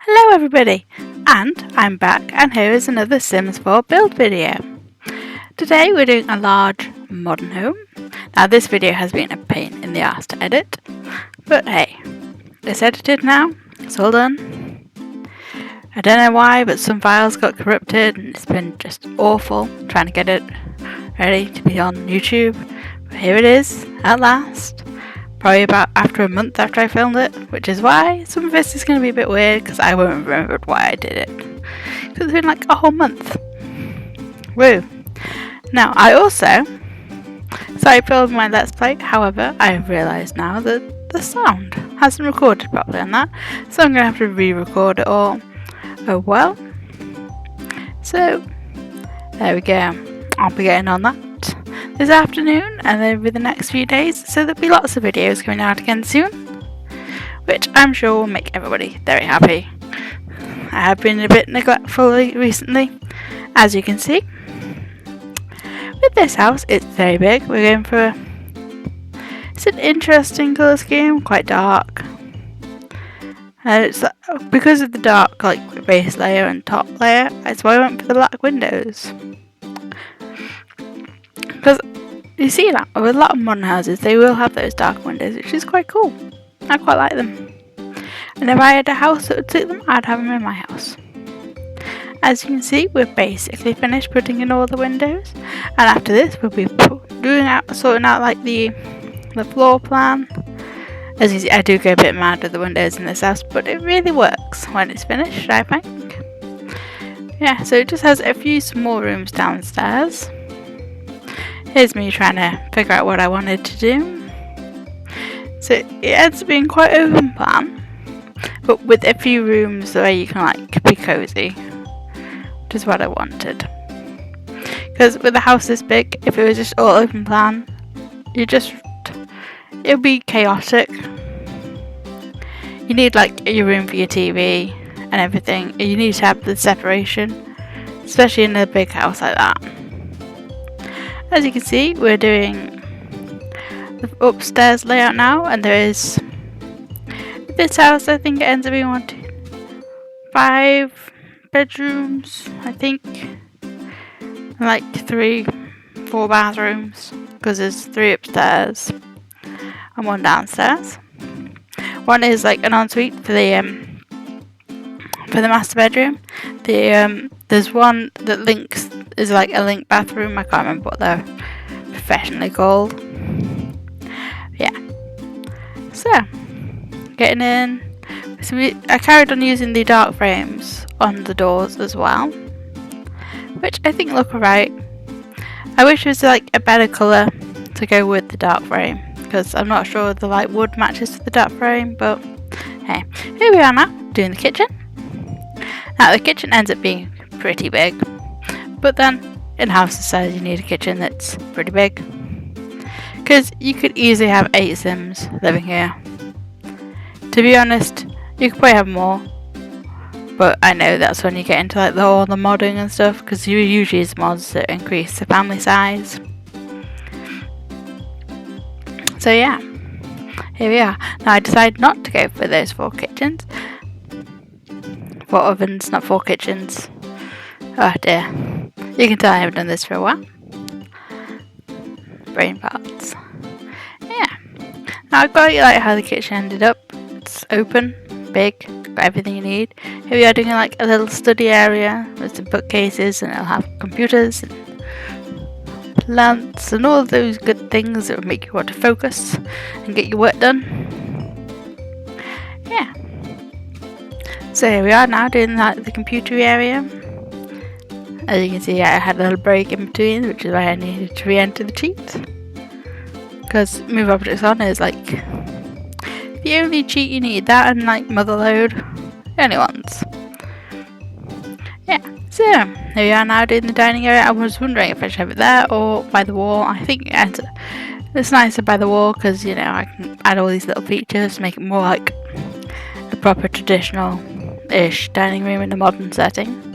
Hello everybody, and I'm back, and here is another Sims 4 build video. Today we're doing a large modern home. Now this video has been a pain in the ass to edit, but hey, it's edited now, it's all done. I don't know why, but some files got corrupted and it's been just awful trying to get it ready to be on YouTube. But here it is, at last. Probably about after a month after I filmed it, which is why some of this is going to be a bit weird because I won't remember why I did it. Because it's been like a whole month. Woo! Now, I also started filming my Let's Play, however, I have realised now that the sound hasn't recorded properly on that, so I'm going to have to re-record it all. Oh well. So, there we go. I'll be getting on that this afternoon and over the next few days, so there'll be lots of videos coming out again soon, which I'm sure will make everybody very happy. I have been a bit neglectful recently, as you can see. With this house, it's very big. We're going for it's an interesting colour scheme, quite dark. It's because of the dark base layer and top layer, that's why I went for the black windows. Because you see that with a lot of modern houses, they will have those dark windows, which is quite cool. I quite like them. And if I had a house that would suit them, I'd have them in my house. As you can see, we're basically finished putting in all the windows, and after this, we'll be sorting out like the floor plan. As you see, I do go a bit mad with the windows in this house, but it really works when it's finished, I think. Yeah, so it just has a few small rooms downstairs. Here's me trying to figure out what I wanted to do. So it ends up being quite open plan, but with a few rooms where you can be cozy, which is what I wanted. Because with a house this big, if it was just all open plan, it would be chaotic. You need your room for your TV and everything. You need to have the separation, especially in a big house like that. As you can see, we're doing the upstairs layout now, and there is this house. I think it ends up being 5 bedrooms, I think, and 3-4 bathrooms, because there's 3 upstairs and 1 downstairs. One is an ensuite for the master bedroom. There's one that is a link bathroom. I can't remember what they're professionally called. Yeah. So, getting in. So I carried on using the dark frames on the doors as well, which I think look alright. I wish it was a better colour to go with the dark frame, because I'm not sure the light wood matches to the dark frame, but hey. Here we are now, doing the kitchen. Now the kitchen ends up being pretty big, but then in house size you need a kitchen that's pretty big, because you could easily have 8 Sims living here. To be honest, you could probably have more, but I know that's when you get into all the modding and stuff, because you usually use mods that increase the family size. So yeah, here we are. Now I decided not to go for those 4 kitchens. 4 ovens, not 4 kitchens. Oh dear. You can tell I haven't done this for a while. Brain parts. Yeah. Now I've got how the kitchen ended up. It's open, big, got everything you need. Here we are doing a little study area with some bookcases, and it'll have computers and plants and all of those good things that will make you want to focus and get your work done. Yeah. So here we are now doing the computer area. As you can see, I had a little break in between, which is why I needed to re-enter the cheat. Because move objects on is the only cheat you need. That and motherload, the only ones. Yeah. So here we are now doing the dining area. I was wondering if I should have it there or by the wall. I think it's nicer by the wall, because I can add all these little features to make it more like a proper traditional-ish dining room in a modern setting.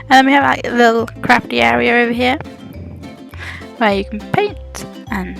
And then we have a little crafty area over here where you can paint, and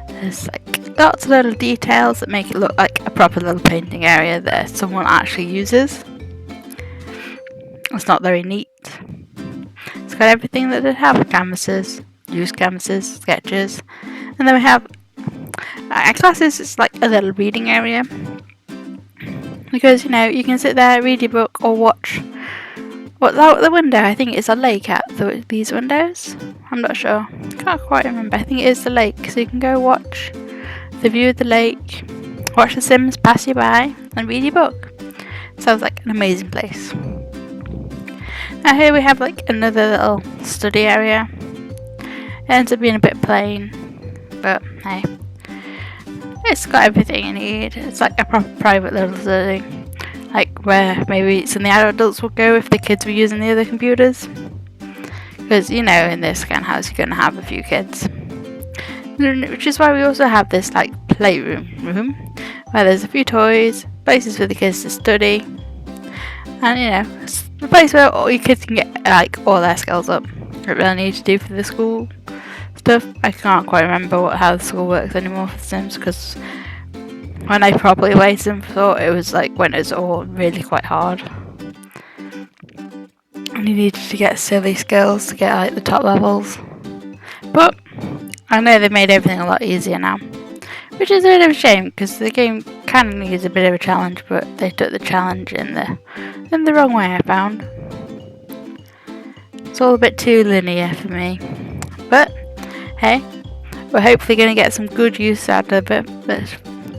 there's lots of little details that make it look like a proper little painting area that someone actually uses. It's not very neat. It's got everything that they'd have: canvases, used canvases, sketches, and then we have our classes. It's like a little reading area because you know you can sit there, read your book, or watch what's out the window. I think it's a lake out these windows. I'm not sure. Can't quite remember. I think it is the lake, so you can go watch the view of the lake, watch the Sims pass you by, and read your book. Sounds like an amazing place. Now here we have like another little study area. It ends up being a bit plain, but hey, it's got everything you need. It's like a proper private little study, like where maybe some of the adults would go if the kids were using the other computers. Because you know, in this kind of house, you're gonna have a few kids, which is why we also have this like playroom room where there's a few toys, places for the kids to study, and you know, it's a place where all your kids can get like all their skills up. What they need to do for the school stuff. I can't quite remember how the school works anymore for the Sims, because when I properly played Sims, thought it was like when it was all really quite hard. And you needed to get silly skills to get like the top levels. But I know they've made everything a lot easier now, which is a bit of a shame because the game kind of needs a bit of a challenge, but they took the challenge in the wrong way, I found. It's all a bit too linear for me. But hey, we're hopefully going to get some good use out of it,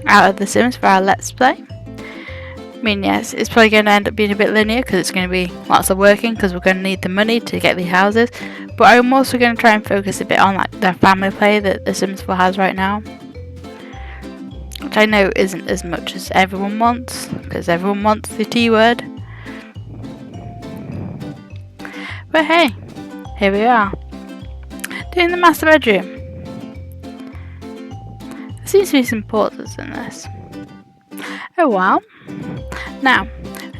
out of The Sims for our Let's Play. I mean, yes, it's probably going to end up being a bit linear because it's going to be lots of working because we're going to need the money to get these houses. But I'm also going to try and focus a bit on like the family play that The Sims 4 has right now, which I know isn't as much as everyone wants, because everyone wants the T word. But hey, here we are, doing the master bedroom. There seems to be some portals in this. Oh wow. Now,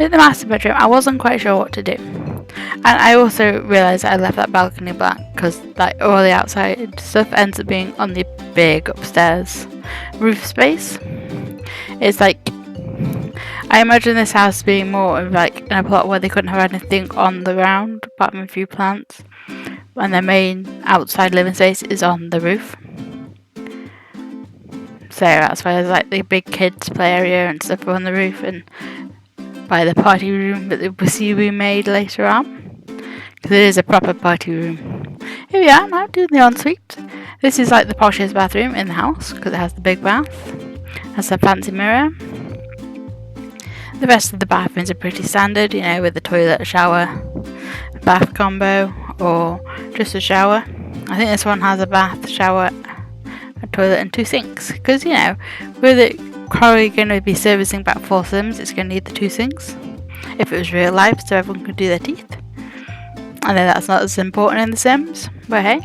in the master bedroom, I wasn't quite sure what to do. And I also realised I left that balcony blank because like all the outside stuff ends up being on the big upstairs roof space. It's like, I imagine this house being more of like in a plot where they couldn't have anything on the ground apart from a few plants, and their main outside living space is on the roof. So that's why there's like the big kids play area and stuff on the roof, and by the party room that we'll see we made later on, because it is a proper party room. Here we are now doing the ensuite. This is like the poshest bathroom in the house because it has the big bath, has a fancy mirror. The rest of the bathrooms are pretty standard, you know, with the toilet, shower, bath combo, or just a shower. I think this one has a bath, shower, a toilet and 2 sinks, because you know, with it probably going to be servicing about 4 Sims, it's going to need the 2 sinks if it was real life, so everyone could do their teeth. I know that's not as important in The Sims, but hey.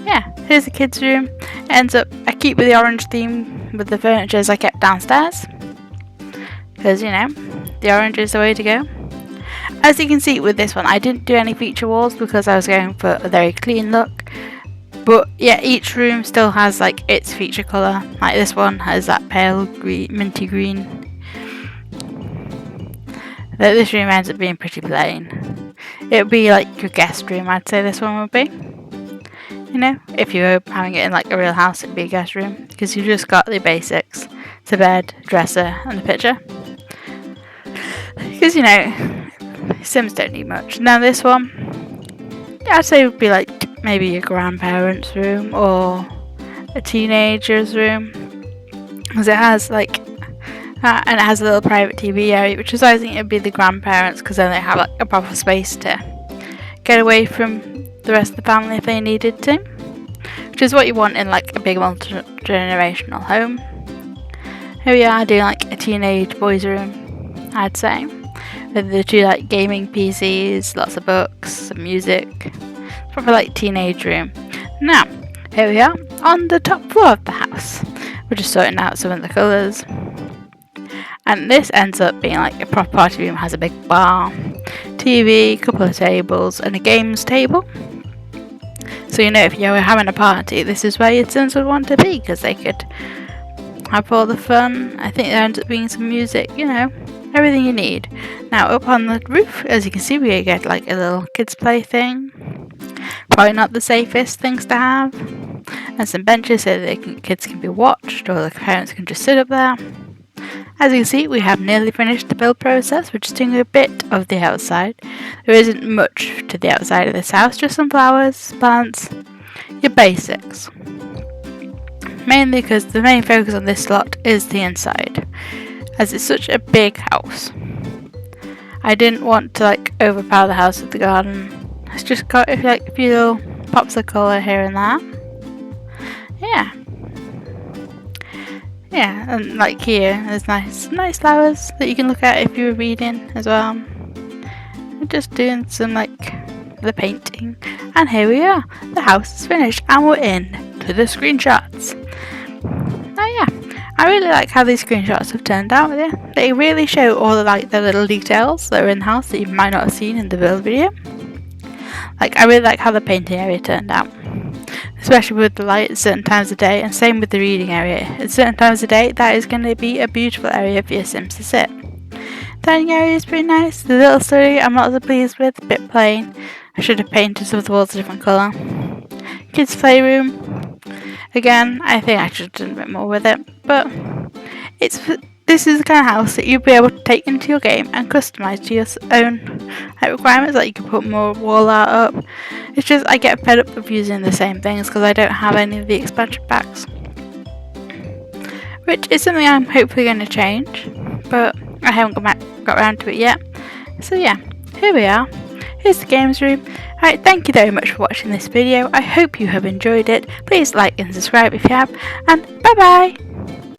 Yeah, here's the kids' room. It ends up, I keep with the orange theme with the furniture as I kept downstairs, because you know, the orange is the way to go. As you can see with this one, I didn't do any feature walls because I was going for a very clean look. But yeah, each room still has like its feature colour. Like this one has that pale green, minty green. But this room ends up being pretty plain. It would be like your guest room, I'd say this one would be. You know, if you were having it in like a real house, it'd be a guest room, because you just got the basics: the bed, dresser, and the picture. Because you know, Sims don't need much. Now this one, I'd say would be like maybe your grandparents' room or a teenager's room, because it has like and it has a little private TV area, which is why I think it'd be the grandparents, because then they have like a proper space to get away from the rest of the family if they needed to, which is what you want in like a big multi-generational home. Here we are doing like a teenage boys' room, I'd say, with the 2 like gaming PCs, lots of books, some music. Proper like teenage room. Now, here we are on the top floor of the house. We're just sorting out some of the colours. And this ends up being like a proper party room. It has a big bar, TV, couple of tables, and a games table. So you know, if you were having a party, this is where your Sims would want to be, because they could have all the fun. I think there ends up being some music, you know, everything you need. Now up on the roof, as you can see, we get like a little kids play thing. Probably not the safest things to have. And some benches so that kids can be watched, or the parents can just sit up there. As you can see, we have nearly finished the build process. We're just doing a bit of the outside. There isn't much to the outside of this house, just some flowers, plants, your basics. Mainly because the main focus on this lot is the inside, as it's such a big house. I didn't want to like overpower the house with the garden. It's just got like a few little pops of colour here and there. Yeah, and like here, there's nice flowers that you can look at if you were reading as well. I'm just doing some like the painting, and here we are. The house is finished, and we're in to the screenshots. I really like how these screenshots have turned out. Yeah, they really show all the the little details that are in the house that you might not have seen in the build video. Like I really like how the painting area turned out, especially with the light at certain times of day, and same with the reading area. At certain times of day, that is going to be a beautiful area for your Sims to sit. Dining area is pretty nice. The little study I'm not so pleased with, a bit plain. I should have painted some of the walls a different colour. Kids playroom. Again, I think I should have done a bit more with it, but this is the kind of house that you'll be able to take into your game and customise to your own requirements. Like you can put more wall art up. It's just I get fed up of using the same things because I don't have any of the expansion packs, which is something I'm hopefully going to change, but I haven't got around to it yet. So yeah, here we are. Here's the games room. Alright, thank you very much for watching this video. I hope you have enjoyed it. Please like and subscribe if you have, and bye bye!